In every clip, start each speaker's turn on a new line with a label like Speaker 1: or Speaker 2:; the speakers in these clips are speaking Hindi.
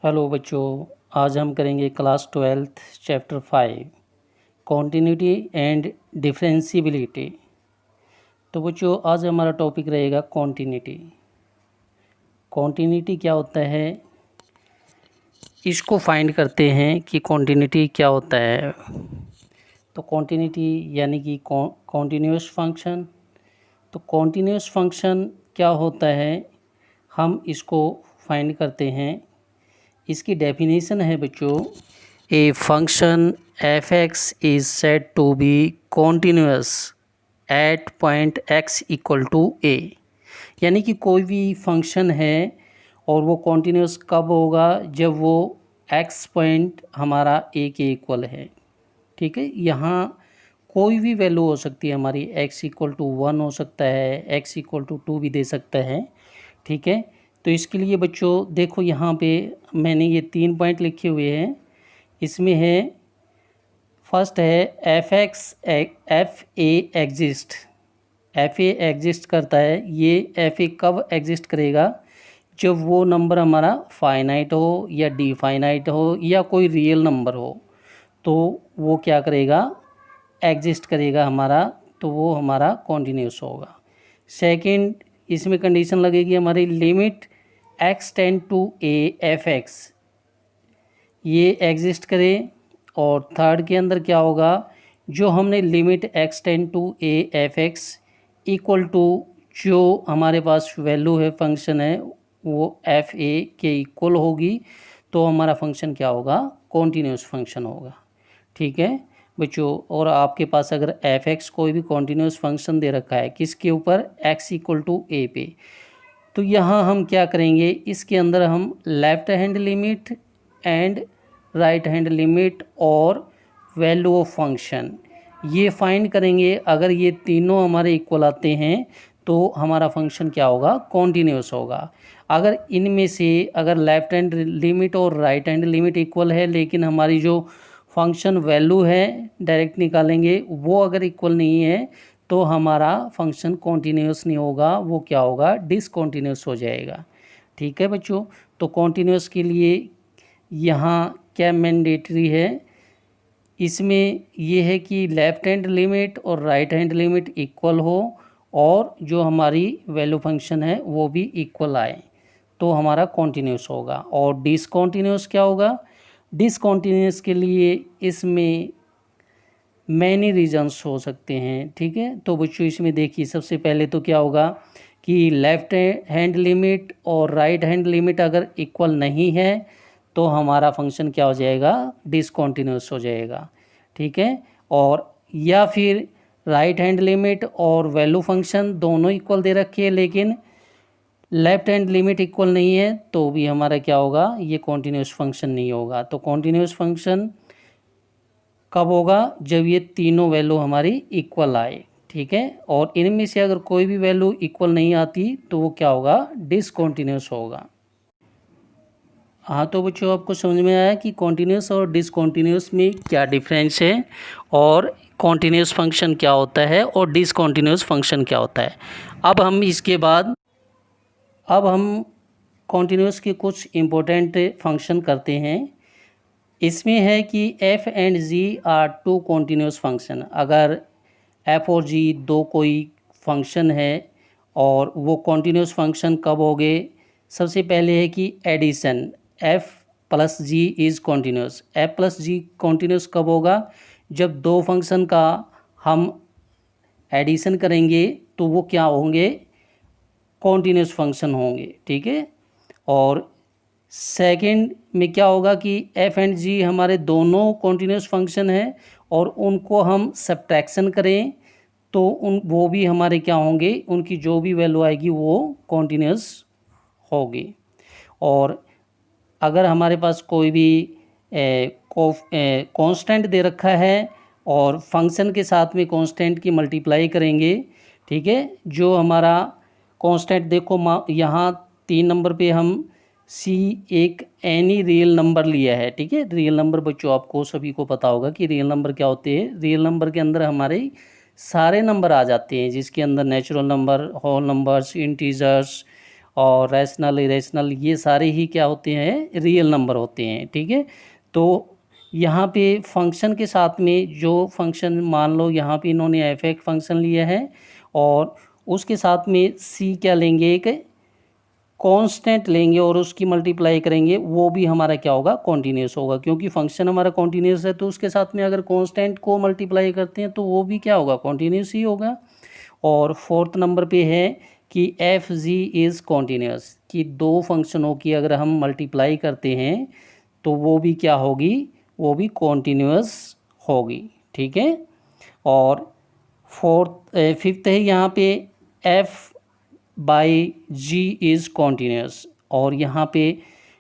Speaker 1: हेलो बच्चों, आज हम करेंगे class 12th chapter 5 continuity and differentiability. तो बच्चों आज हमारा टॉपिक रहेगा कॉन्टिन्यूटी। कॉन्टिन्यूटी क्या होता है, इसको फाइंड करते हैं कि कॉन्टिन्यूटी क्या होता है। तो कॉन्टिन्यूटी यानी कि कॉन्टिन्यूस फंक्शन। तो कॉन्टिन्यूस फंक्शन क्या होता है, हम इसको फाइंड करते हैं। इसकी डेफिनेशन है बच्चों, a function f x is said to be continuous at point x equal to a. यानी कि कोई भी फंक्शन है और वो कॉन्टिन्यूस कब होगा, जब वो एक्स पॉइंट हमारा ए के इक्वल है। ठीक है, यहाँ कोई भी वैल्यू हो सकती है हमारी, एक्स इक्वल टू 1 हो सकता है, एक्स इक्वल टू 2 भी दे सकता है। ठीक है, तो इसके लिए बच्चों देखो यहाँ पे मैंने ये 3 पॉइंट लिखे हुए हैं। इसमें है फर्स्ट है F x F A exist. F A exist करता है। ये एफ ए कब एग्जिस्ट करेगा, जब वो नंबर हमारा फाइनाइट हो या डिफाइनाइट हो या कोई रियल नंबर हो, तो वो क्या करेगा, एग्जिस्ट करेगा हमारा, तो वो हमारा कॉन्टिन्यूस होगा। सेकंड इसमें कंडीशन लगेगी हमारी limit x tend to a f x, ये एग्जिस्ट करे। और थर्ड के अंदर क्या होगा, जो हमने limit x tend to a f x equal to जो हमारे पास वैल्यू है, फंक्शन है, वो एफ ए के इक्वल होगी, तो हमारा फंक्शन क्या होगा, कॉन्टिन्यूस फंक्शन होगा। ठीक है बच्चों, और आपके पास अगर एफ एक्स कोई भी कॉन्टिन्यूस फंक्शन दे रखा है किसके ऊपर, एक्स इक्वल टू ए पे, तो यहाँ हम क्या करेंगे, इसके अंदर हम left hand limit and right hand limit और वैल्यू ऑफ फंक्शन ये फाइंड करेंगे। अगर ये तीनों हमारे इक्वल आते हैं तो हमारा फंक्शन क्या होगा, कॉन्टिन्यूस होगा। अगर इनमें से अगर लेफ्ट हैंड लिमिट और राइट हैंड लिमिट इक्वल है, लेकिन हमारी जो फंक्शन वैल्यू है डायरेक्ट निकालेंगे वो अगर इक्वल नहीं है, तो हमारा फंक्शन कॉन्टिन्यूस नहीं होगा, वो क्या होगा, डिसकॉन्टिन्यूस हो जाएगा। ठीक है बच्चों, तो कॉन्टिन्यूस के लिए यहाँ क्या मैंडेटरी है, इसमें ये है कि लेफ़्ट हैंड लिमिट और राइट हैंड लिमिट इक्वल हो और जो हमारी वैल्यू फंक्शन है वो भी इक्वल आए, तो हमारा कॉन्टिन्यूस होगा। और डिसकॉन्टिन्यूस क्या होगा, डिसकॉन्टिन्यूस के लिए इसमें मैनी रीजंस हो सकते हैं। ठीक है, तो बच्चों इसमें देखिए सबसे पहले तो क्या होगा कि लेफ़्ट हैंड लिमिट और राइट हैंड लिमिट अगर इक्वल नहीं है तो हमारा फंक्शन क्या हो जाएगा, डिसकॉन्टिन्यूस हो जाएगा। ठीक है, और या फिर राइट हैंड लिमिट और वैल्यू फंक्शन दोनों इक्वल दे रखे हैं लेकिन लेफ्ट हैंड लिमिट इक्वल नहीं है, तो भी हमारा क्या होगा, ये कॉन्टिन्यूस फंक्शन नहीं होगा। तो कॉन्टिन्यूस फंक्शन कब होगा, जब ये तीनों वैल्यू हमारी इक्वल आए। ठीक है, और इनमें से अगर कोई भी वैल्यू इक्वल नहीं आती तो वो क्या होगा, डिसकॉन्टिन्यूस होगा। हाँ तो बच्चों आपको समझ में आया कि कॉन्टिन्यूस और डिसकॉन्टिन्यूस में क्या डिफरेंस है, और कॉन्टिन्यूस फंक्शन क्या होता है और डिसकॉन्टिन्यूस फंक्शन क्या होता है। अब हम कॉन्टिन्यूस के कुछ इम्पोर्टेंट फंक्शन करते हैं। इसमें है कि f and g are two continuous function. अगर f और g दो कोई फंक्शन है और वो कॉन्टिन्यूस फंक्शन कब होंगे, सबसे पहले है कि addition f plus g is continuous. f plus g continuous कब होगा, जब दो फंक्शन का हम एडिशन करेंगे तो वो क्या होंगे, कॉन्टिन्यूस फंक्शन होंगे। ठीक है, और सेकंड में क्या होगा कि f एंड g हमारे दोनों कॉन्टिन्यूस फंक्शन हैं और उनको हम सब्ट्रैक्शन करें तो वो भी हमारे क्या होंगे, उनकी जो भी वैल्यू आएगी वो कॉन्टिन्यूस होगी। और अगर हमारे पास कोई भी कांस्टेंट दे रखा है और फंक्शन के साथ में कांस्टेंट की मल्टीप्लाई करेंगे, ठीक है, जो हमारा कांस्टेंट देखो यहाँ 3 नंबर पे हम सी एक एनी रियल नंबर लिया है। ठीक है, रियल नंबर बच्चों आपको सभी को पता होगा कि रियल नंबर क्या होते हैं। रियल नंबर के अंदर हमारे सारे नंबर आ जाते हैं, जिसके अंदर natural number, whole numbers, integers और रैशनल इरेशनल ये सारे ही क्या होते हैं, रियल नंबर होते हैं। ठीक है, तो यहाँ पे फंक्शन के साथ में जो फंक्शन, मान लो यहाँ पे इन्होंने एफ एक फंक्शन लिया है और उसके साथ में सी क्या लेंगे, एक कांस्टेंट लेंगे और उसकी मल्टीप्लाई करेंगे, वो भी हमारा क्या होगा, कॉन्टीन्यूस होगा। क्योंकि फंक्शन हमारा कॉन्टीन्यूस है तो उसके साथ में अगर कांस्टेंट को मल्टीप्लाई करते हैं तो वो भी क्या होगा, कॉन्टीन्यूस ही होगा। और फोर्थ नंबर पे है कि एफ जी इज़ कॉन्टीन्यूस, कि दो फंक्शनों की अगर हम मल्टीप्लाई करते हैं तो वो भी क्या होगी, वो भी कॉन्टीन्यूस होगी। ठीक है, और फिफ्थ है यहाँ पे f by g is continuous, और यहाँ पे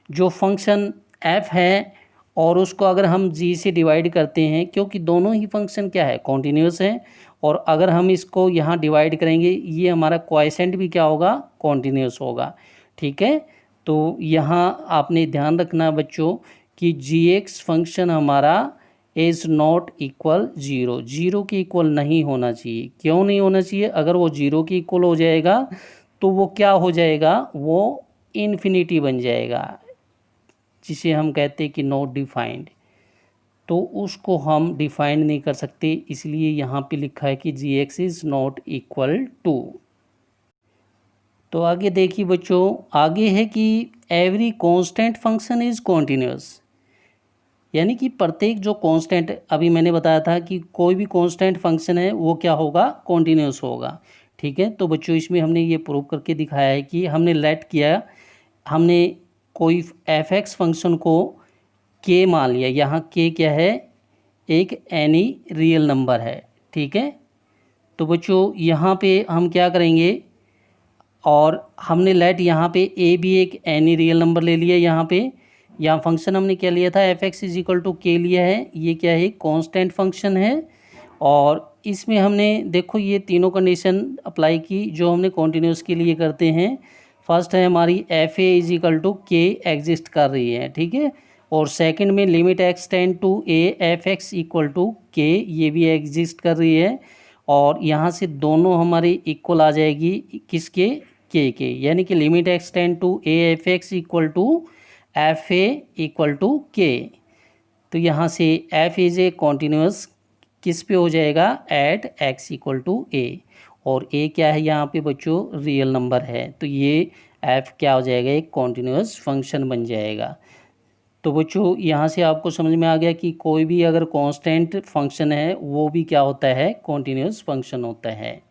Speaker 1: जो फंक्शन एफ है और उसको अगर हम जी से डिवाइड करते हैं, क्योंकि दोनों ही फंक्शन क्या है, कॉन्टीन्यूस है, और अगर हम इसको यहाँ डिवाइड करेंगे ये हमारा क्वाइसेंट भी क्या होगा, कॉन्टीन्यूस होगा। ठीक है, तो यहाँ आपने ध्यान रखना बच्चों कि जी एक्स फंक्शन हमारा is not equal zero, zero के इक्वल नहीं होना चाहिए। क्यों नहीं होना चाहिए, अगर वो ज़ीरो के इक्वल हो जाएगा तो वो क्या हो जाएगा, वो इन्फिनिटी बन जाएगा, जिसे हम कहते हैं कि नॉट डिफाइंड, तो उसको हम डिफाइन नहीं कर सकते, इसलिए यहाँ पे लिखा है कि g x is not equal to. तो आगे देखिए बच्चों, आगे है कि every constant function is continuous, यानी कि प्रत्येक जो कांस्टेंट, अभी मैंने बताया था कि कोई भी कांस्टेंट फंक्शन है वो क्या होगा, कॉन्टीन्यूस होगा। ठीक है, तो बच्चों इसमें हमने ये प्रूव करके दिखाया है कि हमने लेट किया, हमने कोई एफ एक्स फंक्शन को के मान लिया, यहाँ के क्या है, एक एनी रियल नंबर है। ठीक है, तो बच्चों यहाँ पे हम क्या करेंगे, और हमने लेट यहाँ पे ए भी एक एनी रियल नंबर ले लिया, यहाँ फंक्शन हमने क्या लिया था, f x is equal to k लिया है, ये क्या है, कांस्टेंट फंक्शन है। और इसमें हमने देखो ये तीनों कंडीशन अप्लाई की जो हमने कॉन्टीन्यूस के लिए करते हैं। फर्स्ट है हमारी f a is equal to k exist कर रही है। ठीक है, और सेकंड में limit x tend to a f x equal to k, ये भी एग्जिस्ट कर रही है, और यहाँ से दोनों हमारी इक्वल आ जाएगी किसके, के, यानी कि limit x tend to a f x equal to f a equal to k. तो यहाँ से एफ इज ए कॉन्टीन्यूस किस पे हो जाएगा, एट एक्स इक्वल टू ए, और ए क्या है यहाँ पे बच्चों, रियल नंबर है, तो ये एफ क्या हो जाएगा, एक कॉन्टीन्यूस फंक्शन बन जाएगा। तो बच्चों यहाँ से आपको समझ में आ गया कि कोई भी अगर कांस्टेंट फंक्शन है वो भी क्या होता है, कॉन्टीन्यूस फंक्शन होता है।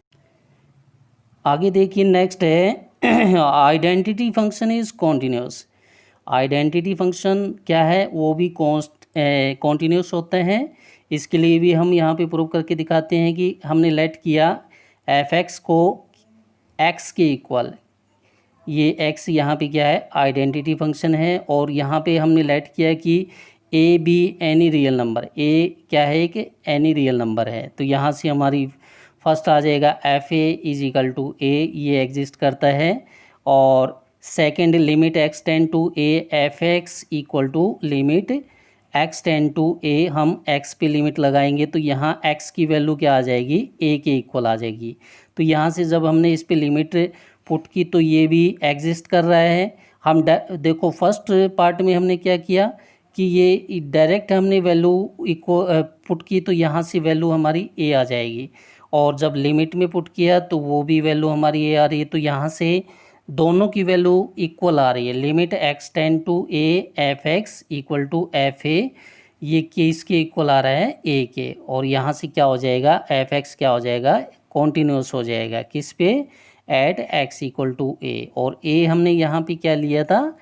Speaker 1: आगे देखिए नेक्स्ट है identity function is continuous. Identity function क्या है, वो भी कॉन्टीन्यूस होता है। इसके लिए भी हम यहाँ पे प्रूव करके दिखाते हैं कि हमने लेट किया एफ एक्स को एक्स के इक्वल, ये एक्स यहाँ पे क्या है, आइडेंटिटी फंक्शन है, और यहाँ पे हमने लेट किया कि a b any real number, a क्या है कि एनी रियल नंबर है, तो यहाँ से हमारी फर्स्ट आ जाएगा f a is equal to a, ये एग्जिस्ट करता है, और second limit x tend to a f x equal to limit x tend to a, हम एक्स पे लिमिट लगाएंगे तो यहाँ एक्स की वैल्यू क्या आ जाएगी, ए के इक्वल आ जाएगी। तो यहाँ से जब हमने इस पे लिमिट पुट की तो ये भी एग्जिस्ट कर रहा है। हम देखो फर्स्ट पार्ट में हमने क्या किया कि ये डायरेक्ट हमने वैल्यू पुट की तो यहाँ से वैल्यू हमारी ए आ जाएगी, और जब लिमिट में पुट किया तो वो भी वैल्यू हमारी ए आ रही है, तो यहाँ से दोनों की वैल्यू इक्वल आ रही है। Limit x tend to a f x equal to f a, ये किसके इक्वल आ रहा है, ए के, और यहाँ से क्या हो जाएगा, एफ एक्स क्या हो जाएगा, कॉन्टीन्यूस हो जाएगा किस पे, एट एक्स इक्वल टू ए, और ए हमने यहाँ पे क्या लिया था,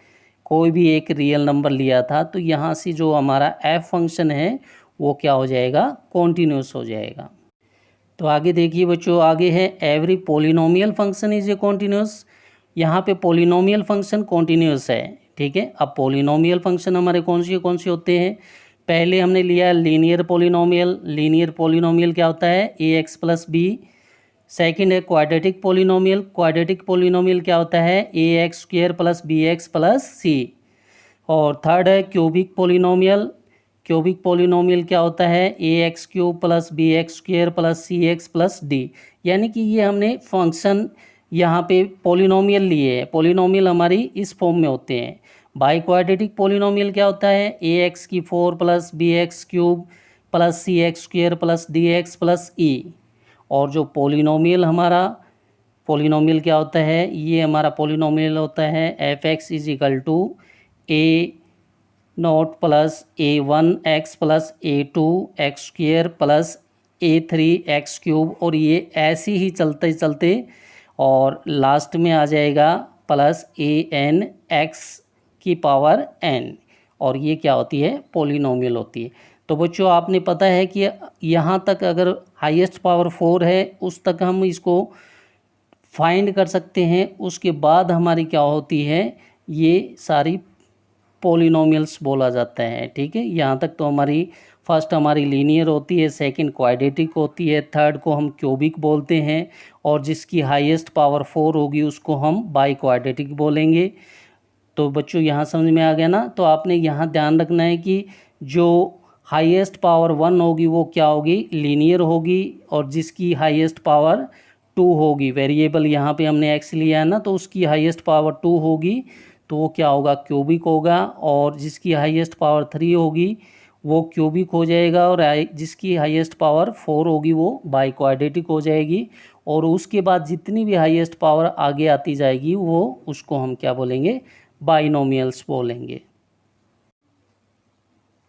Speaker 1: कोई भी एक रियल नंबर लिया था, तो यहाँ से जो हमारा एफ फंक्शन है वो क्या हो जाएगा, कॉन्टीन्यूस हो जाएगा। तो आगे देखिए बच्चों, आगे है every polynomial function is A continuous. यहाँ पे पोलिनोमियल फंक्शन कॉन्टीन्यूस है। ठीक है, अब पोलिनोमियल फंक्शन हमारे कौन से होते हैं, पहले हमने लिया लीनियर पोलिनोमियल। लीनियर पोलिनोमियल क्या होता है, a x plus b. Second है क्वाड्रेटिक पोलिनोमियल। क्वाड्रेटिक पोलिनोमियल क्या होता है, a x square plus b x plus c. और थर्ड है क्यूबिक पोलिनोमियल। क्यूबिक पोलिनोमियल क्या होता है, a x cube plus b x square plus c x plus d. यानी कि ये हमने फंक्शन यहाँ पे पॉलिनोमियल लिए है, पॉलिनोमियल हमारी इस फॉर्म में होते हैं। बाई क्वाड्रेटिक पॉलिनोमियल क्या होता है, ax⁴ plus bx³ plus cx² plus dx plus e। और जो पॉलिनोमियल हमारा पॉलिनोमियल क्या होता है, ये हमारा पॉलिनोमियल होता है f(x) = a0 plus a1x plus a2x² plus a3x³ और ये ऐसे ही चलते चलते और लास्ट में आ जाएगा प्लस an(x⁴n) और ये क्या होती है, पॉलिनोमियल होती है। तो बच्चों आपने पता है कि यहाँ तक अगर हाईएस्ट पावर 4 है उस तक हम इसको फाइंड कर सकते हैं। उसके बाद हमारी क्या होती है, ये सारी पॉलिनोमियल्स बोला जाता है। ठीक है, यहाँ तक तो हमारी फर्स्ट हमारी लीनियर होती है, सेकंड क्वाड्रेटिक होती है, थर्ड को हम क्यूबिक बोलते हैं और जिसकी हाईएस्ट पावर 4 होगी उसको हम बाई क्वाड्रेटिक बोलेंगे। तो बच्चों यहाँ समझ में आ गया ना। तो आपने यहाँ ध्यान रखना है कि जो हाईएस्ट पावर 1 होगी वो क्या होगी, लीनियर होगी, और जिसकी हाईएस्ट पावर 2 होगी, वेरिएबल यहाँ पे हमने x लिया है ना, तो उसकी हाईएस्ट पावर 2 होगी तो वो क्या होगा, क्यूबिक होगा। और जिसकी हाईएस्ट पावर 3 होगी वो क्यूबिक हो जाएगा, और जिसकी हाईएस्ट पावर 4 होगी वो बाई क्वाड्रेटिक हो जाएगी। और उसके बाद जितनी भी हाईएस्ट पावर आगे आती जाएगी वो उसको हम क्या बोलेंगे, बाइनोमियल्स बोलेंगे।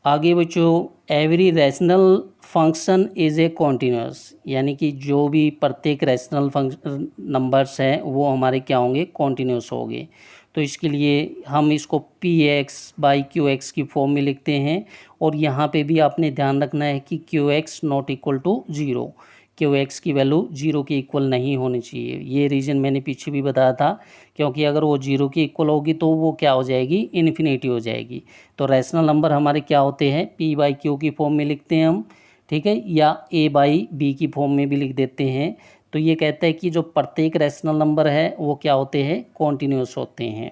Speaker 1: आगे बच्चों, every rational function is a continuous, यानी कि जो भी प्रत्येक रैशनल फंक्शन नंबर्स हैं वो हमारे क्या होंगे, कॉन्टीन्यूस होंगे। तो इसके लिए हम इसको px/qx की फॉर्म में लिखते हैं। और यहाँ पे भी आपने ध्यान रखना है कि qx ≠ 0, qx की वैल्यू 0 के इक्वल नहीं होनी चाहिए। ये रीज़न मैंने पीछे भी बताया था, क्योंकि अगर वो 0 के इक्वल होगी तो वो क्या हो जाएगी, इन्फिनिटी हो जाएगी। तो रैशनल नंबर हमारे क्या होते हैं, p/q की फॉर्म में लिखते हैं हम, ठीक है, या a/b की फॉर्म में भी लिख देते हैं। तो ये कहता है कि जो प्रत्येक रैशनल नंबर है वो क्या होते हैं, कॉन्टीन्यूस होते हैं।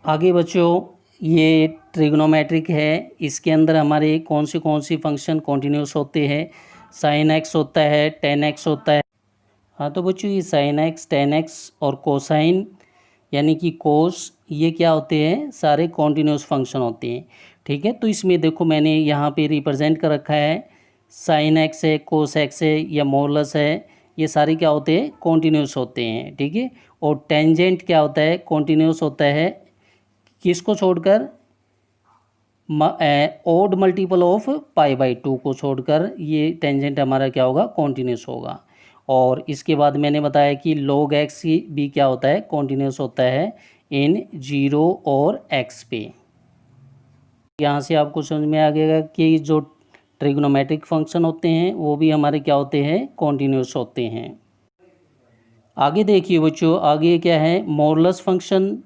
Speaker 1: आगे बच्चों, ये ट्रिग्नोमेट्रिक है, इसके अंदर हमारे कौन सी फंक्शन कॉन्टीन्यूस होते हैं, sin x होता है, tan x होता है। हाँ तो बच्चों ये sin x, tan x और कोसाइन यानी कि कोस, ये क्या होते हैं, सारे कॉन्टीन्यूस फंक्शन होते हैं। ठीक है, तो इसमें देखो मैंने यहाँ पे रिप्रेजेंट कर रखा है, sin x है, cos x है या मॉडुलस है, ये सारे क्या होते हैं, कॉन्टीन्यूस होते हैं। ठीक है, और टेंजेंट क्या होता है, कॉन्टीन्यूस होता है, किसको छोड़कर, ओड मल्टीपल ऑफ π/2 को छोड़कर ये टेंजेंट हमारा क्या होगा, कॉन्टीन्यूस होगा। और इसके बाद मैंने बताया कि log x भी क्या होता है, कॉन्टीन्यूस होता है इन 0 और x पे। यहाँ से आपको समझ में आ गया कि जो ट्रिग्नोमेट्रिक फंक्शन होते हैं वो भी हमारे क्या होते हैं, कॉन्टीन्यूस होते हैं। आगे देखिए बच्चों, आगे क्या है, मॉडुलस फंक्शन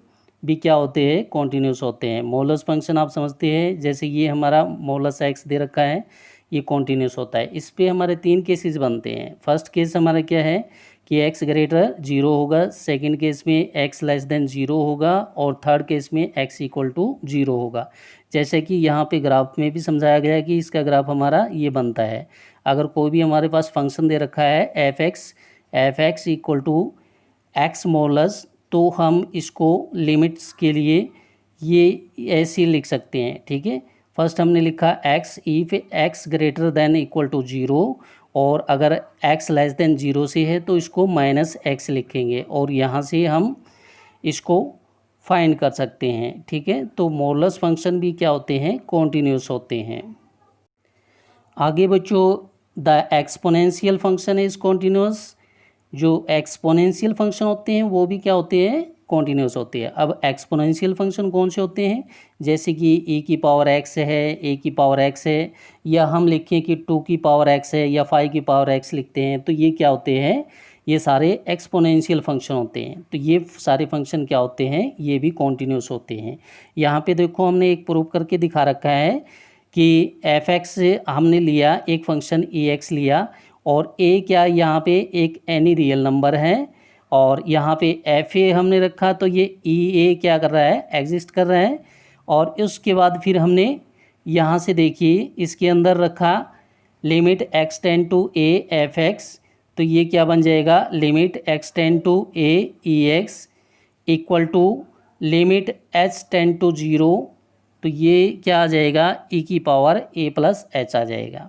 Speaker 1: भी क्या होते हैं, कॉन्टीन्यूस होते हैं। मॉडुलस फंक्शन आप समझते हैं, जैसे ये हमारा मॉडुलस x दे रखा है, ये कॉन्टीन्यूस होता है। इस पे हमारे 3 केसेस बनते हैं। फर्स्ट केस हमारा क्या है कि x > 0 होगा, सेकंड केस में x < 0 होगा, और थर्ड केस में x = 0 होगा। जैसे कि यहाँ पे ग्राफ में भी समझाया गया है कि इसका ग्राफ हमारा ये बनता है। अगर कोई भी हमारे पास फंक्शन दे रखा है f(x) = x मॉडुलस, तो हम इसको लिमिट्स के लिए ये ऐसे लिख सकते हैं। ठीक है, फर्स्ट हमने लिखा x इफ x > 0, और अगर x < 0 से है तो इसको -x लिखेंगे, और यहाँ से हम इसको फाइंड कर सकते हैं। ठीक है, तो मॉडुलस फंक्शन भी क्या होते हैं, कॉन्टीन्यूस होते हैं। आगे बच्चों, the exponential function is continuous, जो एक्सपोनेंशियल फंक्शन होते हैं वो भी क्या होते हैं, कॉन्टीन्यूस होते हैं। अब एक्सपोनेंशियल फंक्शन कौन से होते हैं, जैसे कि e⁻x है, a⁻x है, या हम लिखें कि 2⁻x है या 5⁻x लिखते हैं, तो ये क्या होते हैं, ये सारे एक्सपोनेंशियल फंक्शन होते हैं। तो ये सारे फंक्शन क्या होते हैं, ये भी कॉन्टीन्यूस होते हैं। यहाँ पे देखो हमने एक प्रूव करके दिखा रखा है कि f(x) हमने लिया, एक फंक्शन e(x) लिया, और a क्या यहाँ पे एक एनी रियल नंबर है, और यहाँ पे fa हमने रखा, तो ये e(a) क्या कर रहा है, एग्जिस्ट कर रहा है। और उसके बाद फिर हमने यहाँ से देखिए इसके अंदर रखा लिमिट x → a f(x), तो ये क्या बन जाएगा, limit x tend to a ex equal to limit h tend to 0, तो ये क्या आ जाएगा, e की पावर a प्लस h आ जाएगा।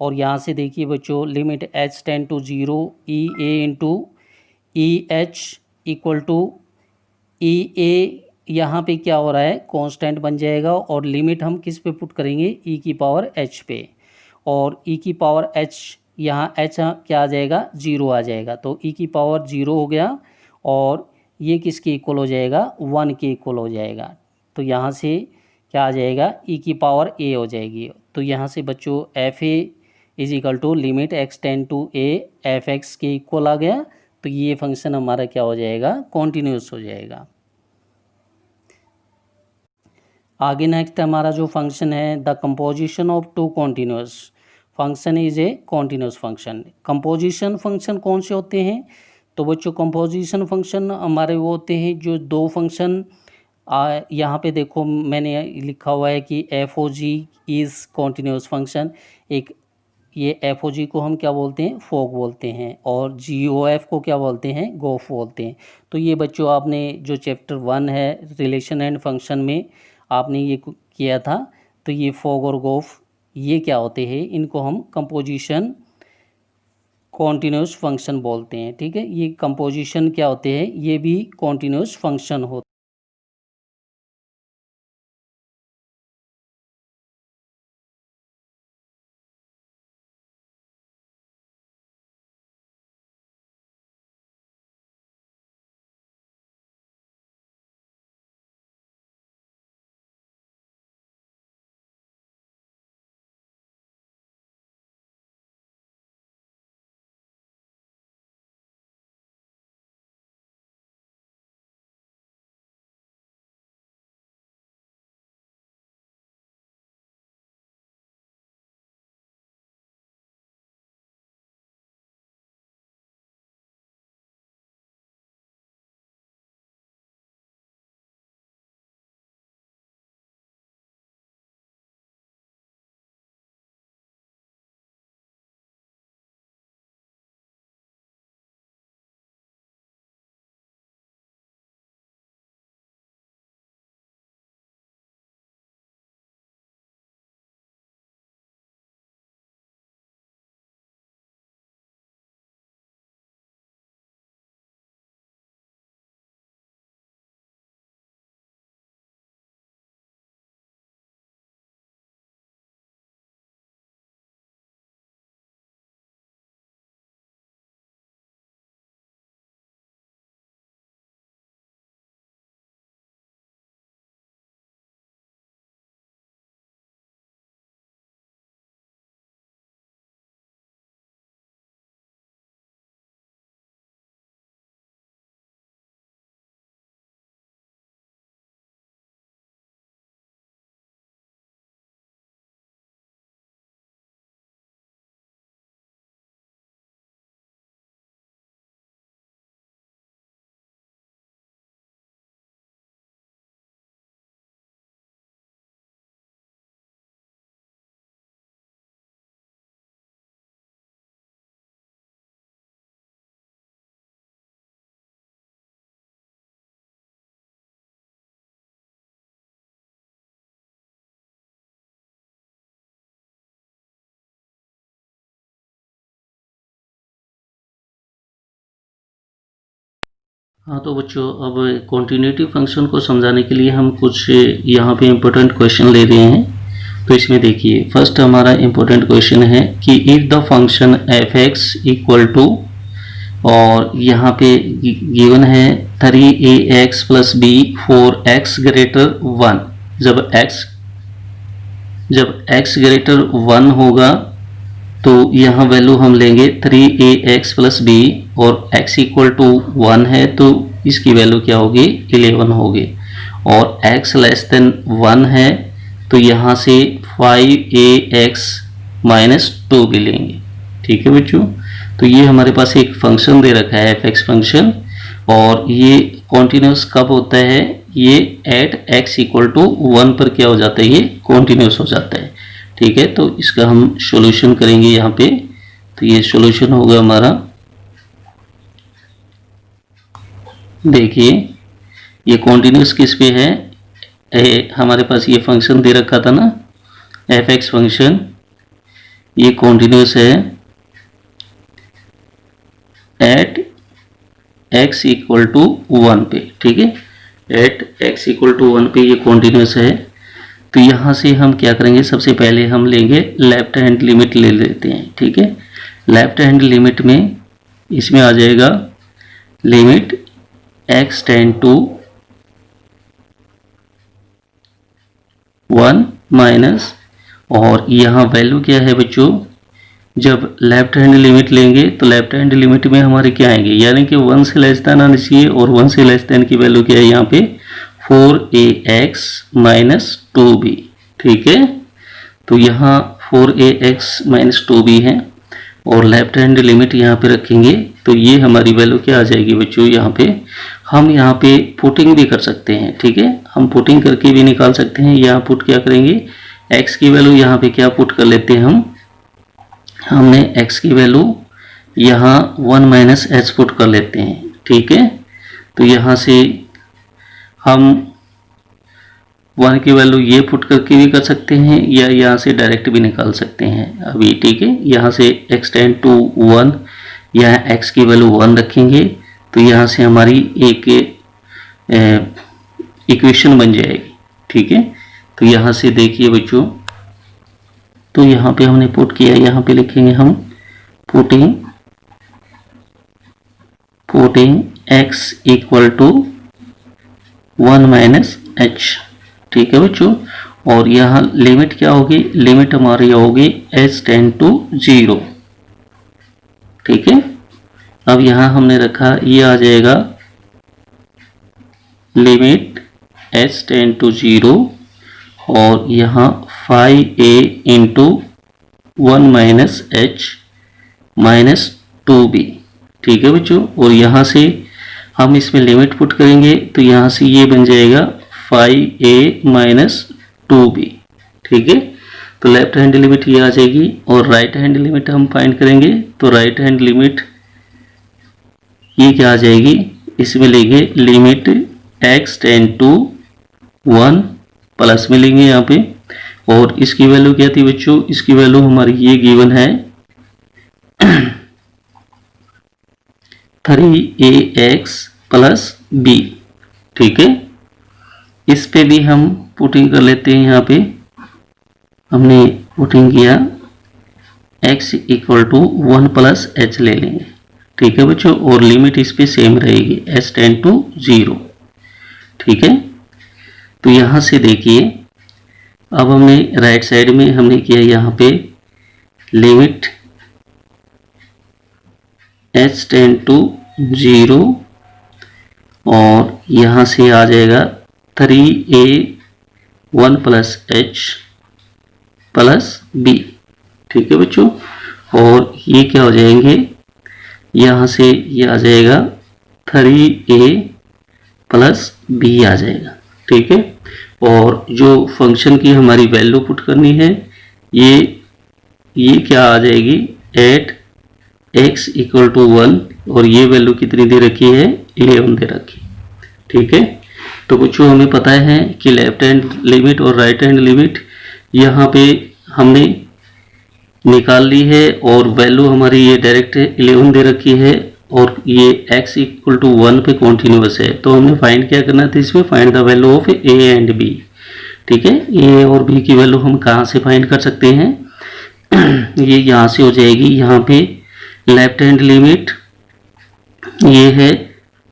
Speaker 1: और यहाँ से देखिए बच्चों, limit h tend to 0 e a into e h equal to e a, यहाँ पे क्या हो रहा है, कांस्टेंट बन जाएगा। और लिमिट हम किस पे पुट करेंगे, e की पावर h पे, और e की पावर h, यहाँ h क्या आ जाएगा, 0 आ जाएगा। तो e की पावर 0 हो गया और ये किसके इक्वल हो जाएगा, 1 के इक्वल हो जाएगा। तो यहाँ से क्या आ जाएगा, e की पावर a हो जाएगी। तो यहाँ से बच्चों f a is equal to limit x tend to a f x के इक्वल आ गया। तो ये फंक्शन हमारा क्या हो जाएगा, कॉन्टिन्यूस हो जाएगा। आगे नेक्स्ट हमारा जो फंक्शन है, the composition of two continuous function is a continuous function. Composition function कौन से होते हैं, तो बच्चों कंपोजिशन फंक्शन हमारे वो होते हैं जो दो फंक्शन, यहाँ पे देखो मैंने लिखा हुआ है कि f o g is continuous function. एक ये एफ ओ जी को हम क्या बोलते हैं, फोक बोलते हैं, और जी ओ एफ को क्या बोलते हैं, गोफ बोलते हैं। तो ये बच्चों आपने जो चैप्टर 1 है रिलेशन एंड फंक्शन में आपने ये किया था, तो ये फोक और गोफ ये क्या होते हैं, इनको हम कंपोजिशन कॉन्टिन्यूस फंक्शन बोलते हैं। ठीक है, ये कंपोजिशन क्या होते हैं, ये भी कॉन्टिन्यूस फंक्शन होते हैं।
Speaker 2: हाँ तो बच्चों, अब कॉन्टिन्यूटी फंक्शन को समझाने के लिए हम कुछ यहाँ पे इम्पोर्टेंट क्वेश्चन ले रहे हैं। तो इसमें देखिए, फर्स्ट हमारा इम्पोर्टेंट क्वेश्चन है कि if the function f x equal to, और यहाँ पे गिवन है 3ax plus B 4x greater 1, जब x ग्रेटर 1 होगा तो यहाँ वैल्यू हम लेंगे 3ax प्लस बी, और x इक्वल टू 1 है तो इसकी वैल्यू क्या होगी, 11 होगी। और x लेस देन 1 है तो यहाँ से 5ax माइनस 2 भी लेंगे। ठीक है बच्चों, तो ये हमारे पास एक फंक्शन दे रखा है एफ एक्स फंक्शन, और ये कॉन्टिन्यूस कब होता है, ये एट x इक्वल टू 1 पर क्या हो जाता है, ये कॉन्टिन्यूस हो जाता है। ठीक है, तो इसका हम सॉल्यूशन करेंगे यहाँ पे। तो ये सॉल्यूशन होगा हमारा देखिए ये कॉन्टिन्यूस किस पे है, हमारे पास ये फंक्शन दे रखा था ना एफ एक्स फंक्शन, ये कॉन्टिन्यूस है एट x इक्वल टू 1 पे, ठीक है, एट x इक्वल टू 1 पे ये कॉन्टिन्यूस है। तो यहाँ से हम क्या करेंगे, सबसे पहले हम लेंगे लेफ्ट हैंड लिमिट ले लेते हैं, ठीक है। लेफ्ट हैंड लिमिट में इसमें आ जाएगा limit x tend to 1 minus, और यहाँ वैल्यू क्या है बच्चों, जब लेफ्ट हैंड लिमिट लेंगे तो लेफ्ट हैंड लिमिट में हमारे क्या आएंगे, यानी कि 1 से लेस देन आना चाहिए, और 1 से लेस देन की वैल्यू क्या है यहाँ पे 4ax माइनस 2b, ठीक है। तो यहाँ 4ax माइनस 2b है, और लेफ्ट हैंड लिमिट यहाँ पे रखेंगे तो ये हमारी वैल्यू क्या आ जाएगी बच्चों, यहाँ पे हम यहाँ पे पुटिंग भी कर सकते हैं, ठीक है, हम पुटिंग करके भी निकाल सकते हैं। यहाँ पुट क्या करेंगे, x की वैल्यू यहाँ पे क्या पुट कर लेते हैं हमने x की वैल्यू यहाँ 1 माइनस एच पुट कर लेते हैं, ठीक है। तो यहाँ से हम 1 की वैल्यू ये पुट करके भी कर सकते हैं, या यहाँ से डायरेक्ट भी निकाल सकते हैं अभी, ठीक है। यहाँ से x टेंड टू 1, यहाँ x की वैल्यू 1 रखेंगे तो यहाँ से हमारी एक इक्वेशन बन जाएगी, ठीक है। तो यहाँ से देखिए बच्चों, तो यहाँ पे हमने पुट किया, यहाँ पे लिखेंगे हम putting x equal to 1 minus h, ठीक है बच्चों। और यहाँ लिमिट क्या होगी, लिमिट हमारी होगी h टेंड टू 0, ठीक है। अब यहाँ हमने रखा, ये आ जाएगा लिमिट h टेंड टू 0, और यहाँ 5a into 1 minus H minus 2b, ठीक है बच्चों। और यहाँ से हम इसमें लिमिट पुट करेंगे तो यहाँ से ये बन जाएगा 5a माइनस 2b, ठीक है। तो लेफ्ट हैंड लिमिट ये आ जाएगी, और राइट हैंड लिमिट हम फाइंड करेंगे तो राइट हैंड लिमिट ये क्या आ जाएगी, इसमें लेंगे limit x tend to 1 plus में लेंगे यहाँ पे, और इसकी वैल्यू क्या थी बच्चों, इसकी वैल्यू हमारी ये गिवन है 3ax प्लस b, ठीक है। इस पे भी हम पुटिंग कर लेते हैं, यहाँ पे हमने पुटिंग किया x equal to 1 plus h ले लेंगे, ठीक है बच्चों, और लिमिट इस पे सेम रहेगी h टेंड टू 0, ठीक है। तो यहाँ से देखिए, अब हमने राइट साइड में हमने किया यहाँ पे लिमिट h टेंड टू 0, और यहाँ से आ जाएगा 3a 1 plus H plus b, ठीक है बच्चों। और ये क्या हो जाएंगे, यहाँ से ये आ जाएगा 3a प्लस b आ जाएगा, ठीक है। और जो फंक्शन की हमारी वैल्यू पुट करनी है, ये क्या आ जाएगी, एट x इक्वल टू 1, और ये वैल्यू कितनी दे रखी है, 11 दे रखी, ठीक है। तो बच्चों हमें पता है कि लेफ्ट हैंड लिमिट और राइट हैंड लिमिट यहाँ पे हमने निकाल ली है, और वैल्यू हमारी ये डायरेक्ट 11 दे रखी है, और ये x इक्वल टू 1 पे कॉन्टिन्यूस है। तो हमने फाइंड क्या करना था, इसमें find the value of a and b, ठीक है। a और b की वैल्यू हम कहाँ से फाइंड कर सकते हैं, ये यहाँ से हो जाएगी, यहाँ पे लेफ्ट हैंड लिमिट ये है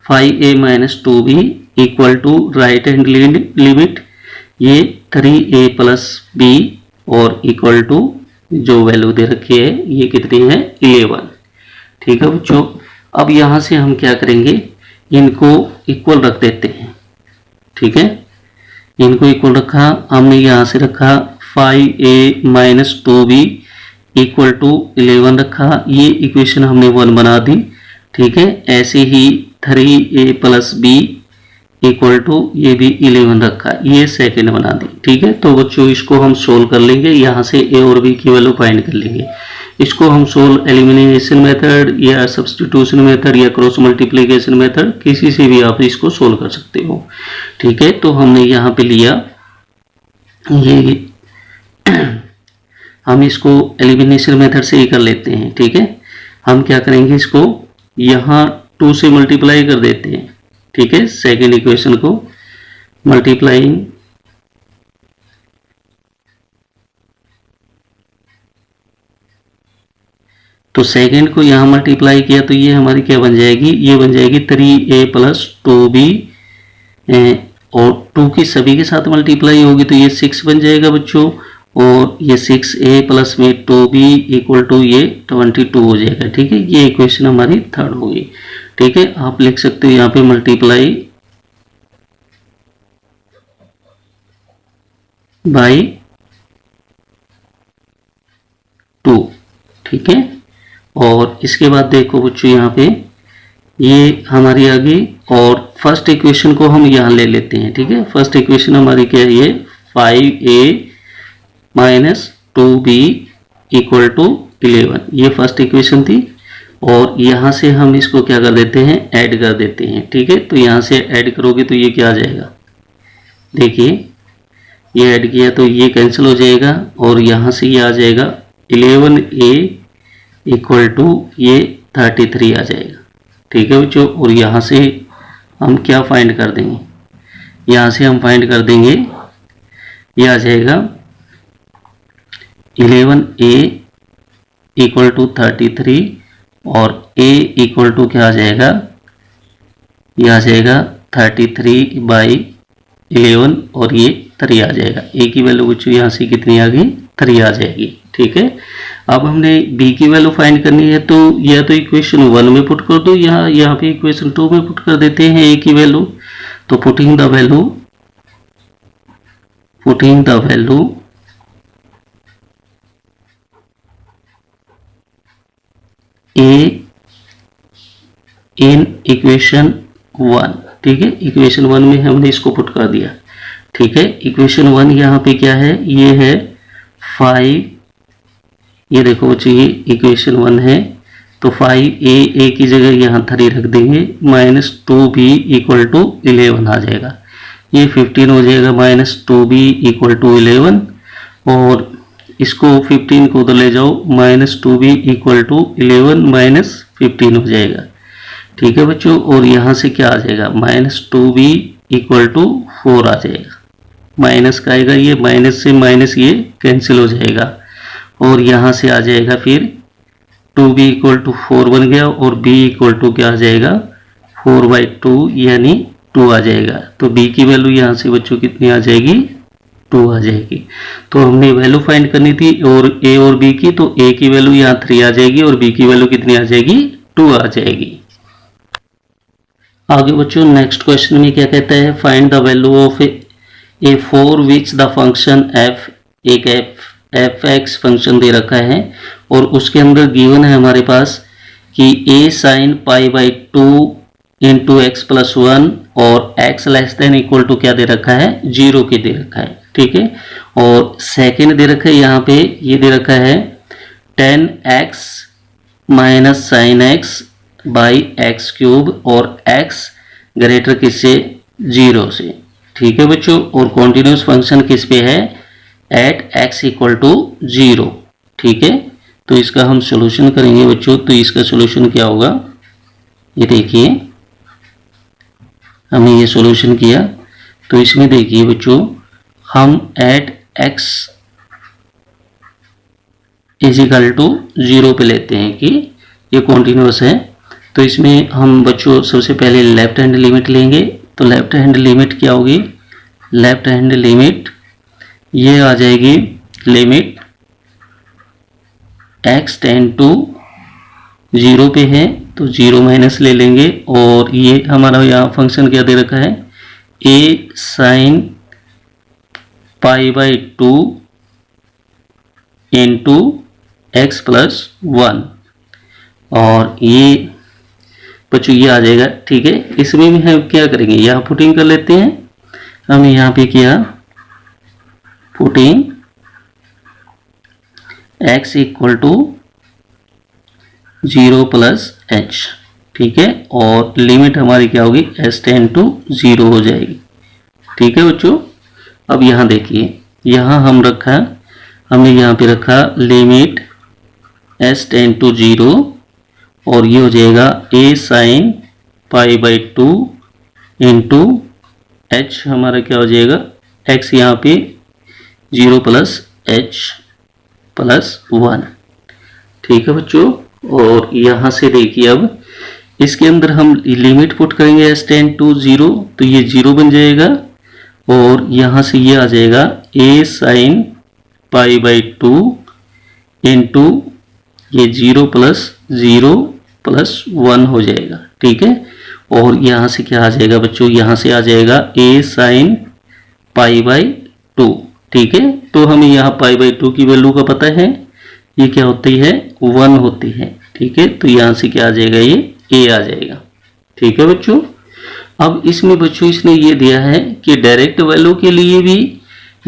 Speaker 2: 5a minus 2b equal to right hand limit ये 3a प्लस b, और इक्वल टू जो वैल्यू दे रखी है ये कितनी है, 11, ठीक है बच्चों। अब यहाँ से हम क्या करेंगे, इनको इक्वल रख देते हैं, ठीक है। इनको इक्वल रखा हमने, यहाँ से रखा 5a minus 2b equal to 11 रखा, ये इक्वेशन हमने 1 बना दी, ठीक है। ऐसे ही 3a plus b equal to ये भी 11 रखा, ये सेकेंड बना दी, ठीक है। तो बच्चों इसको हम सोल्व कर लेंगे, यहाँ से a और b की वैल्यू फाइंड कर लेंगे। इसको हम सोल्व एलिमिनेशन मेथड या सब्स्टिट्यूशन मेथड या क्रॉस मल्टीप्लिकेशन मेथड किसी से भी आप इसको सोल्व कर सकते हो। ठीक है, तो हमने यहाँ पे लिया ये हम इसको एलिमिनेशन मेथड से ही कर लेते हैं। ठीक है, हम क्या करेंगे, इसको यहाँ 2 से मल्टीप्लाई कर देते हैं। ठीक है, सेकेंड इक्वेशन को मल्टीप्लाइंग तो सेकेंड को यहाँ मल्टीप्लाई किया तो ये हमारी क्या बन जाएगी, ये बन जाएगी 3a प्लस 2b और 2 की सभी के साथ मल्टीप्लाई होगी तो ये 6 बन जाएगा बच्चों, और ये 6a प्लस में 2b इक्वल टू ये 22 हो जाएगा। ठीक है, ये इक्वेशन हमारी थर्ड होगी। ठीक है, आप लिख सकते हो यहाँ पे मल्टीप्लाई बाई 2। ठीक है, और इसके बाद देखो बच्चों यहाँ पे ये हमारी आ गई, और फर्स्ट इक्वेशन को हम यहाँ ले लेते हैं। ठीक है, फर्स्ट इक्वेशन हमारी क्या है, ये 5a minus 2b equal to 11, ये फर्स्ट इक्वेशन थी, और यहाँ से हम इसको क्या कर देते हैं, ऐड कर देते हैं। ठीक है, तो यहाँ से ऐड करोगे तो ये क्या आ जाएगा, देखिए ये ऐड किया तो ये कैंसिल हो जाएगा, और यहाँ से ये आ जाएगा 11a इक्वल टू ये 33 आ जाएगा। ठीक है बच्चों, और यहाँ से हम क्या फाइंड कर देंगे, यहाँ से हम फाइंड कर देंगे, ये आ जाएगा 11a इक्वल टू 33 और a इक्वल टू क्या आ जाएगा, ये आ जाएगा 33 बाई 11 और ये 3 आ जाएगा। a की वैल्यू बच्चों यहाँ से कितनी आ गई, 3 आ जाएगी। ठीक है, अब हमने b की वैल्यू फाइंड करनी है तो या तो इक्वेशन 1 में पुट कर दो, यहाँ पे इक्वेशन 2 में पुट कर देते हैं a की वैल्यू। तो putting the value a in equation 1। ठीक है, इक्वेशन 1 में हमने इसको पुट कर दिया। ठीक है, इक्वेशन 1 यहाँ पे क्या है, ये है 5, ये देखो बच्चों ये इक्वेशन 1 है, तो 5a की जगह यहाँ 3 रख देंगे, माइनस 2b इक्वल टू 11 आ जाएगा, ये 15 हो जाएगा, माइनस 2b इक्वल टू 11, और इसको 15 को उधर ले जाओ, minus 2b equal to 11 minus 15 हो जाएगा। ठीक है बच्चों, और यहाँ से क्या आ जाएगा, माइनस 2b इक्वल टू 4 आ जाएगा, माइनस का आएगा, ये माइनस से माइनस ये कैंसिल हो जाएगा, और यहाँ से आ जाएगा फिर 2b इक्वल टू 4 बन गया, और b इक्वल टू क्या आ जाएगा, 4/2 यानी 2 आ जाएगा। तो b की वैल्यू यहाँ से बच्चों कितनी आ जाएगी, 2 आ जाएगी। तो हमने वैल्यू फाइंड करनी थी और a और b की, तो a की वैल्यू यहाँ 3 आ जाएगी और b की वैल्यू कितनी आ जाएगी, 2 आ जाएगी। आगे बच्चों नेक्स्ट क्वेश्चन में क्या कहता है, find the value of A for which the function f, एक एफ एक्स फंक्शन दे रखा है और उसके अंदर गिवन है हमारे पास कि a sin π/2 into x plus 1 और x less than equal to क्या दे रखा है, 0 के दे रखा है। ठीक है, और सेकेंड दे रखा है यहाँ पे, ये दे रखा है 10x minus sine x by x cube और x ग्रेटर किससे, 0 से। ठीक है बच्चों, और कॉन्टिन्यूस फंक्शन किस पे है, एट x इक्वल टू 0। ठीक है, तो इसका हम सॉल्यूशन करेंगे बच्चों। तो इसका सॉल्यूशन क्या होगा, ये देखिए हमने ये सॉल्यूशन किया, तो इसमें देखिए बच्चों हम एट x इजिकल टू 0 पे लेते हैं कि ये कॉन्टिन्यूस है। तो इसमें हम बच्चों सबसे पहले लेफ्ट हैंड लिमिट लेंगे। तो लेफ्ट हैंड लिमिट क्या होगी, लेफ्ट हैंड लिमिट ये आ जाएगी, लिमिट x टेंड टू 0 पे है तो 0 माइनस ले लेंगे, और ये हमारा यहाँ फंक्शन क्या दे रखा है, a sin π/2 into x plus 1, और ये बच्चों ये आ जाएगा। ठीक है, इसमें भी हम क्या करेंगे, यहाँ पुटिंग कर लेते हैं। हमने यहाँ पे किया putting x equal to 0 plus h, ठीक है। और लिमिट हमारी क्या होगी, s टेंड टू 0 हो जाएगी, ठीक है बच्चों। अब यहाँ देखिए, यहाँ हमने यहाँ पे रखा लिमिट s टेंड टू 0 और ये हो जाएगा a sine pi by 2 into H हमारा क्या हो जाएगा, x यहाँ पे 0 प्लस एच प्लस 1, ठीक है बच्चों। और यहाँ से देखिए, अब इसके अंदर हम लिमिट पुट करेंगे s टेंड टू 0 तो ये 0 बन जाएगा और यहाँ से ये आ जाएगा a sine pi by 2 into ये 0 प्लस 1 हो जाएगा, ठीक है। और यहाँ से क्या आ जाएगा बच्चों, यहाँ से आ जाएगा a साइन पाई बाई 2, ठीक है। तो हमें यहाँ पाई बाई 2 की वैल्यू का पता है, ये क्या होती है, 1 होती है, ठीक है। तो यहाँ से क्या आ जाएगा, ये a आ जाएगा, ठीक है बच्चों। अब इसमें बच्चों इसने ये दिया है कि डायरेक्ट वैल्यू के लिए भी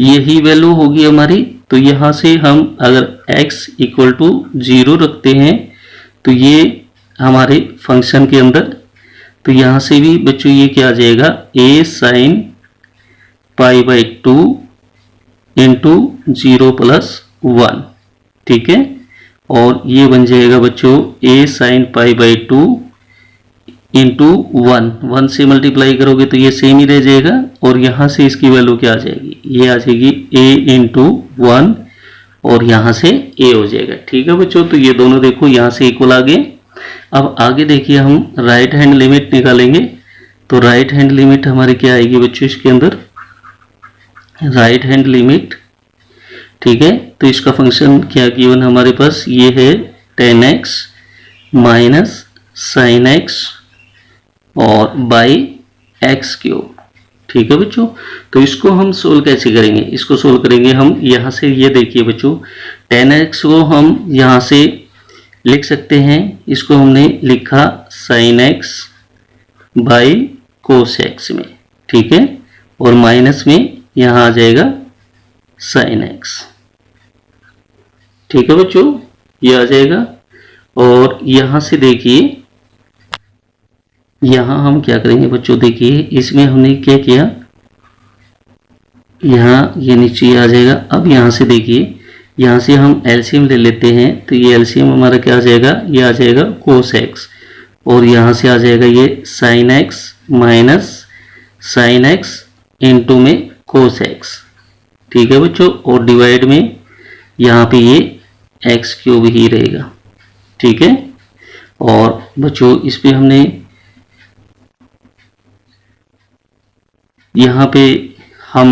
Speaker 2: यही वैल्यू होगी हमारी। तो यहाँ से हम अगर x इक्वल टू 0 रखते हैं तो ये हमारे फंक्शन के अंदर, तो यहाँ से भी बच्चों ये क्या आ जाएगा, a sine pi by 2 into 0 plus 1, ठीक है। और ये बन जाएगा बच्चों a sine pi by 2 into 1 से मल्टीप्लाई करोगे तो ये सेम ही रह जाएगा और यहाँ से इसकी वैल्यू क्या आ जाएगी, ये आ जाएगी a इंटू 1 और यहाँ से a हो जाएगा, ठीक है बच्चों। तो ये दोनों देखो यहाँ से इक्वल आ गए। अब आगे देखिए, हम राइट हैंड लिमिट निकालेंगे। तो राइट हैंड लिमिट हमारी क्या आएगी बच्चों, इसके अंदर राइट हैंड लिमिट, ठीक है। तो इसका फंक्शन क्या गिवन हमारे पास, ये है tan x minus sine x और बाई एक्स क्यूब, ठीक है बच्चों। तो इसको हम सोल्व कैसे करेंगे, इसको सोल्व करेंगे हम यहाँ से, ये देखिए बच्चों tan x को हम यहाँ से लिख सकते हैं, इसको हमने लिखा sine x by cos x में, ठीक है। और माइनस में यहाँ आ जाएगा साइन x, ठीक है बच्चों, ये आ जाएगा। और यहाँ से देखिए, यहाँ हम क्या करेंगे बच्चों, देखिए इसमें हमने क्या किया, यहाँ ये नीचे आ जाएगा। अब यहाँ से देखिए, यहाँ से हम एलसीएम ले लेते हैं तो ये एलसीएम हमारा क्या आ जाएगा, ये आ जाएगा कोस एक्स और यहाँ से आ जाएगा ये sine x minus sine x into में कोस एक्स, ठीक है बच्चों। और डिवाइड में यहाँ पे ये एक्स क्यूब ही रहेगा, ठीक है। और बच्चों इस पे हमने यहाँ पे हम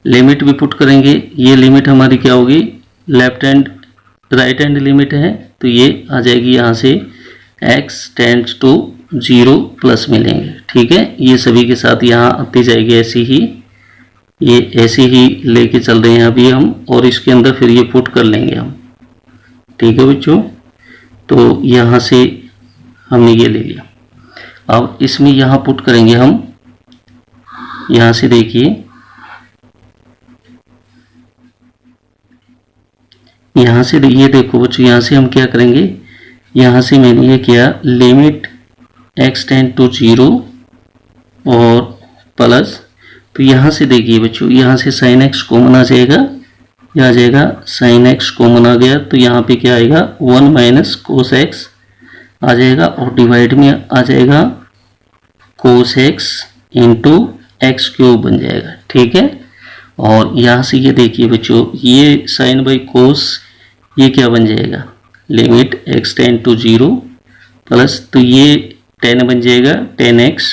Speaker 2: लिमिट भी पुट करेंगे। ये लिमिट हमारी क्या होगी, left hand right hand limit है तो ये आ जाएगी यहाँ से x टेंड्स टू 0 प्लस मिलेंगे, ठीक है। ये सभी के साथ यहाँ आती जाएगी ऐसी ही, ये ऐसे ही लेके चल रहे हैं अभी हम, और इसके अंदर फिर ये पुट कर लेंगे हम, ठीक है बच्चों। तो यहाँ से हमने ये ले लिया। अब इसमें यहाँ पुट करेंगे हम, यहाँ से देखिए, यहाँ से ये देखो बच्चों, यहाँ से हम क्या करेंगे, यहाँ से मैंने ये किया लिमिट x टेंड टू 0 और प्लस, तो यहाँ से देखिए बच्चों, यहाँ से साइन x कॉमन आ जाएगा, यह आ जाएगा साइन x कॉमन आ गया तो यहाँ पे क्या आएगा 1 माइनस कोस x आ जाएगा और डिवाइड में आ जाएगा कोस x इंटू एक्स क्यूब बन जाएगा, ठीक है। और यहाँ से ये देखिए बच्चों, ये साइन बाई कोस ये क्या बन जाएगा, limit x tend to 0 plus, तो ये tan बन जाएगा tan x,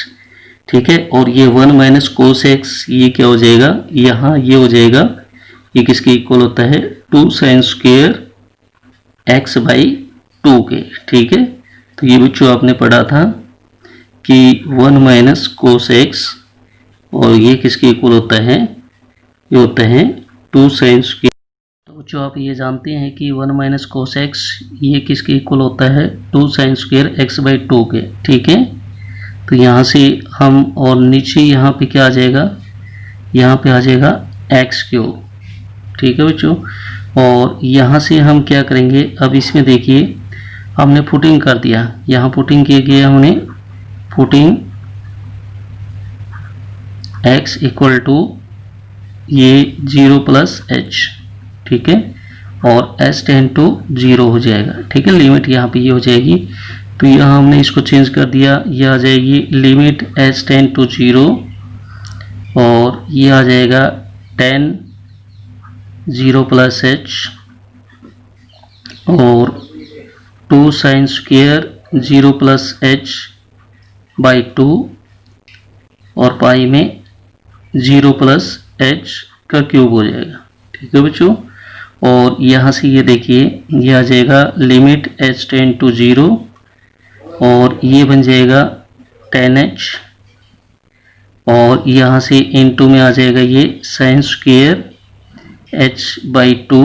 Speaker 2: ठीक है। और ये 1 माइनस कोस x ये क्या हो जाएगा, यहाँ ये हो जाएगा, ये किसके इक्वल होता है 2 साइन स्क्वेयर x बाई 2 के, ठीक है। तो ये बच्चों आपने पढ़ा था कि 1 माइनस कोस x और ये किसके इक्वल होता है, ये होता है 2 साइन स्क्वायर। तो बच्चों आप ये जानते हैं कि 1 माइनस कोस एक्स ये किसके इक्वल होता है 2 साइन स्क्वायर एक्स बाई 2 के, ठीक है। तो यहाँ से हम, और नीचे यहाँ पे क्या आ जाएगा, यहाँ पे आ जाएगा एक्स क्यूब, ठीक है बच्चों। और यहाँ से हम क्या करेंगे, अब इसमें देखिए हमने पुटिंग कर दिया, यहाँ पुटिंग किया हमने पुटिंग x इक्वल टू ये 0 प्लस h, ठीक है, और s टेंड टू 0 हो जाएगा, ठीक है, लिमिट यहाँ पे ये हो जाएगी। तो यहाँ हमने इसको चेंज कर दिया, ये आ जाएगी लिमिट s टेंड टू 0 और ये आ जाएगा 10 0 प्लस h और 2 sine square 0 plus h by 2 और पाई में 0 प्लस h का क्यूब हो जाएगा, ठीक है बच्चों। और यहाँ से ये देखिए ये आ जाएगा लिमिट h टेंड टू 0 और ये बन जाएगा 10h और यहाँ से इनटू में आ जाएगा ये साइन स्क्वेयर h बाई 2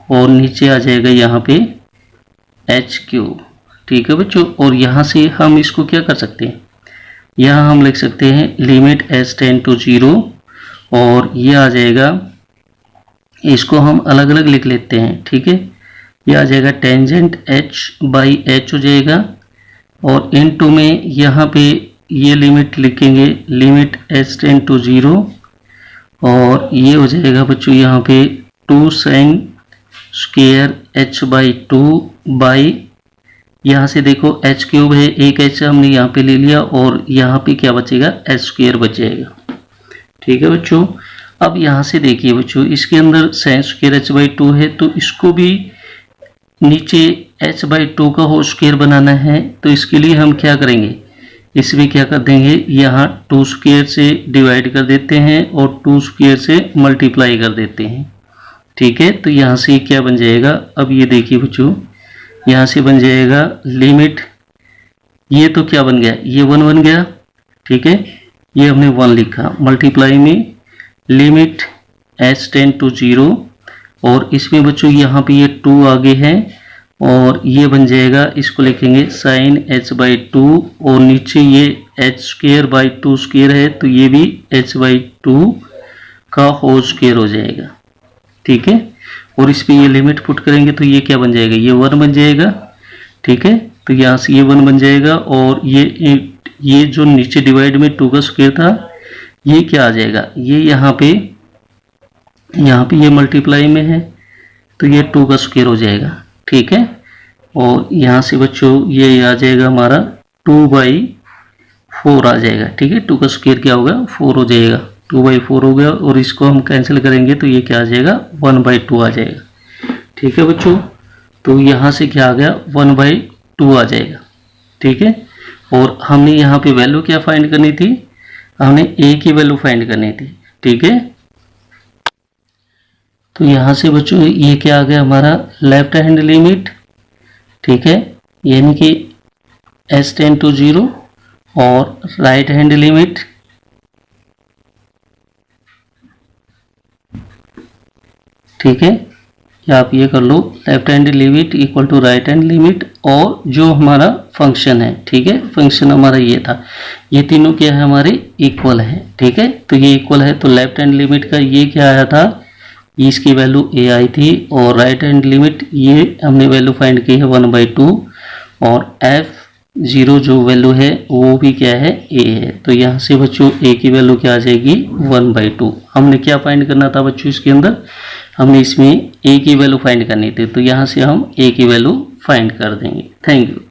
Speaker 2: और नीचे आ जाएगा यहाँ पे h क्यूब, ठीक है बच्चों। और यहाँ से हम इसको क्या कर सकते हैं, यहाँ हम लिख सकते हैं लिमिट h टेंड टू 0 और ये आ जाएगा, इसको हम अलग अलग लिख लेते हैं, ठीक है, ये आ जाएगा टेंजेंट h बाई h हो जाएगा और इनटू में यहाँ पे ये लिमिट लिखेंगे लिमिट h टेंड टू 0 और ये हो जाएगा बच्चों यहाँ पे 2 sine square h by 2 by, यहाँ से देखो h क्यूब है, एक h हमने यहाँ पे ले लिया और यहाँ पे क्या बचेगा h स्क्वेयर बच जाएगा, ठीक है बच्चों। अब यहाँ से देखिए बच्चों इसके अंदर साइन स्क्वेयर h बाई 2 है तो इसको भी नीचे h बाई 2 का होल स्क्वेयर बनाना है, तो इसके लिए हम क्या करेंगे, इसमें क्या कर देंगे, यहाँ 2 स्क्वेयर से डिवाइड कर देते हैं और 2 स्क्वेयर से मल्टीप्लाई कर देते हैं, ठीक है। तो यहाँ से क्या बन जाएगा, अब ये देखिए बच्चों यहाँ से बन जाएगा लिमिट, ये तो क्या बन गया, ये 1 बन गया, ठीक है, ये हमने 1 लिखा, मल्टीप्लाई में लिमिट h टेंड टू 0 और इसमें बच्चों यहाँ पे ये 2 आगे है और ये बन जाएगा, इसको लिखेंगे साइन h बाई 2 और नीचे ये h स्क्वेयर बाई 2 स्क्वेयर है तो ये भी h बाई 2 का होल स्क्वेयर हो जाएगा, ठीक है। और इस पे ये लिमिट पुट करेंगे तो ये क्या बन जाएगा, ये 1 बन जाएगा, ठीक है। तो यहाँ से ये 1 बन जाएगा और ये जो नीचे डिवाइड में 2 का स्क्वेयर था ये क्या आ जाएगा, ये यहाँ पे ये मल्टीप्लाई में है तो ये 2 का स्क्वेयर हो जाएगा, ठीक है। और यहाँ से बच्चों ये आ जाएगा हमारा 2 बाई 4 आ जाएगा, ठीक है, 2 का स्क्वेयर क्या होगा 4 हो जाएगा, 2 बाई 4 हो गया और इसको हम कैंसिल करेंगे तो ये क्या आ जाएगा 1 बाई 2 आ जाएगा, ठीक है बच्चों। तो यहाँ से क्या आ गया 1 बाई 2 आ जाएगा, ठीक है। और हमने यहाँ पे वैल्यू क्या फाइंड करनी थी, हमने a की वैल्यू फाइंड करनी थी, ठीक है। तो यहाँ से बच्चों ये क्या आ गया हमारा लेफ्ट हैंड लिमिट, ठीक है, यानी कि h टेंड टू 0 और राइट हैंड लिमिट ठीक है, या आप ये कर लो left hand limit equal to right hand limit और जो हमारा फंक्शन है, ठीक है, फंक्शन हमारा ये था, ये तीनों क्या है हमारे इक्वल है, ठीक है। तो ये इक्वल है तो लेफ्ट हैंड लिमिट का ये क्या आया था, इसकी वैल्यू a आई थी और राइट हैंड लिमिट ये हमने वैल्यू फाइंड की है 1/2 और f0 जो वैल्यू है वो भी क्या है a है। तो यहाँ से बच्चों a की वैल्यू क्या आ जाएगी 1/2। हमने क्या फाइंड करना था बच्चों इसके अंदर, हमने इसमें a की वैल्यू फाइंड करनी थी, तो यहाँ से हम a की वैल्यू फाइंड कर देंगे। Thank you.